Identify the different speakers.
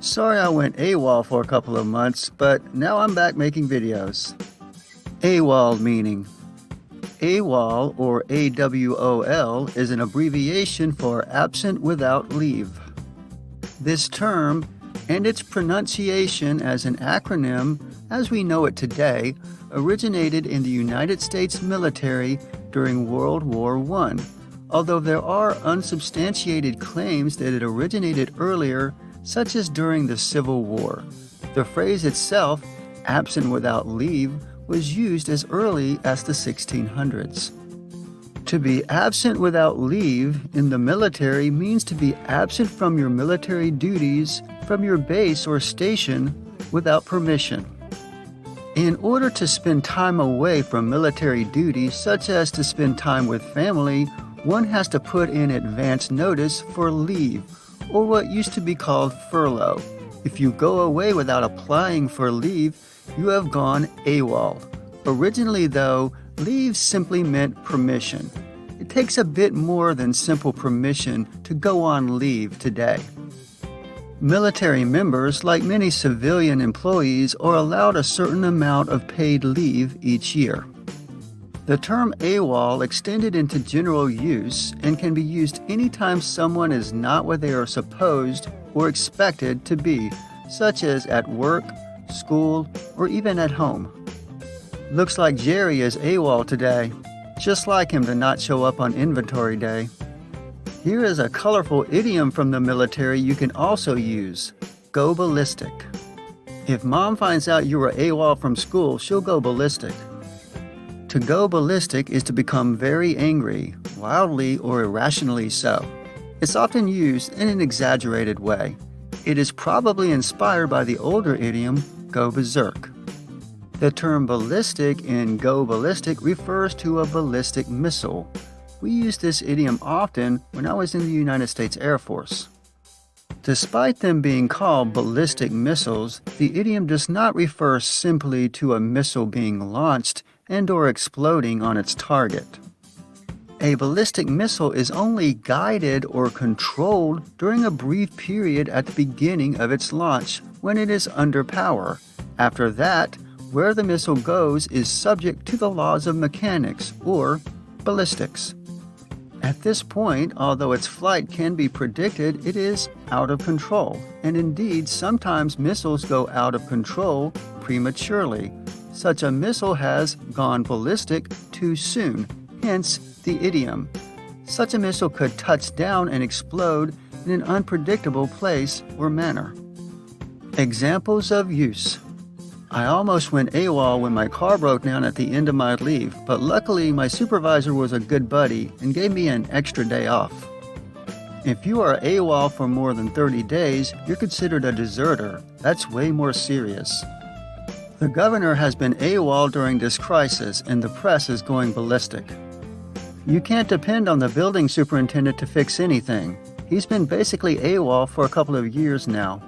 Speaker 1: Sorry I went AWOL for a couple of months, but now I'm back making videos. AWOL meaning. AWOL, or AWOL, is an abbreviation for absent without leave. This term, and its pronunciation as an acronym as we know it today, originated in the United States military during World War I, although there are unsubstantiated claims that it originated earlier, such as during the Civil War. The phrase itself, absent without leave, was used as early as the 1600s. To be absent without leave in the military means to be absent from your military duties, from your base or station, without permission. In order to spend time away from military duties, such as to spend time with family, one has to put in advance notice for leave, or what used to be called furlough. If you go away without applying for leave, you have gone AWOL. Originally, though, leave simply meant permission. It takes a bit more than simple permission to go on leave today. Military members, like many civilian employees, are allowed a certain amount of paid leave each year. The term AWOL extended into general use and can be used anytime someone is not where they are supposed or expected to be, such as at work, school, or even at home. Looks like Jerry is AWOL today. Just like him to not show up on inventory day. Here is a colorful idiom from the military you can also use. Go ballistic. If mom finds out you were AWOL from school, she'll go ballistic. To go ballistic is to become very angry, wildly or irrationally so. It's often used in an exaggerated way. It is probably inspired by the older idiom, go berserk. The term ballistic in go ballistic refers to a ballistic missile. We used this idiom often when I was in the United States Air Force. Despite them being called ballistic missiles, the idiom does not refer simply to a missile being launched and/or exploding on its target. A ballistic missile is only guided or controlled during a brief period at the beginning of its launch when it is under power. After that, where the missile goes is subject to the laws of mechanics, or ballistics. At this point, although its flight can be predicted, it is out of control, and indeed sometimes missiles go out of control prematurely. Such a missile has gone ballistic too soon, hence the idiom. Such a missile could touch down and explode in an unpredictable place or manner. Examples of use. I almost went AWOL when my car broke down at the end of my leave, but luckily my supervisor was a good buddy and gave me an extra day off. If you are AWOL for more than 30 days, you're considered a deserter. That's way more serious. The governor has been AWOL during this crisis and the press is going ballistic. You can't depend on the building superintendent to fix anything. He's been basically AWOL for a couple of years now.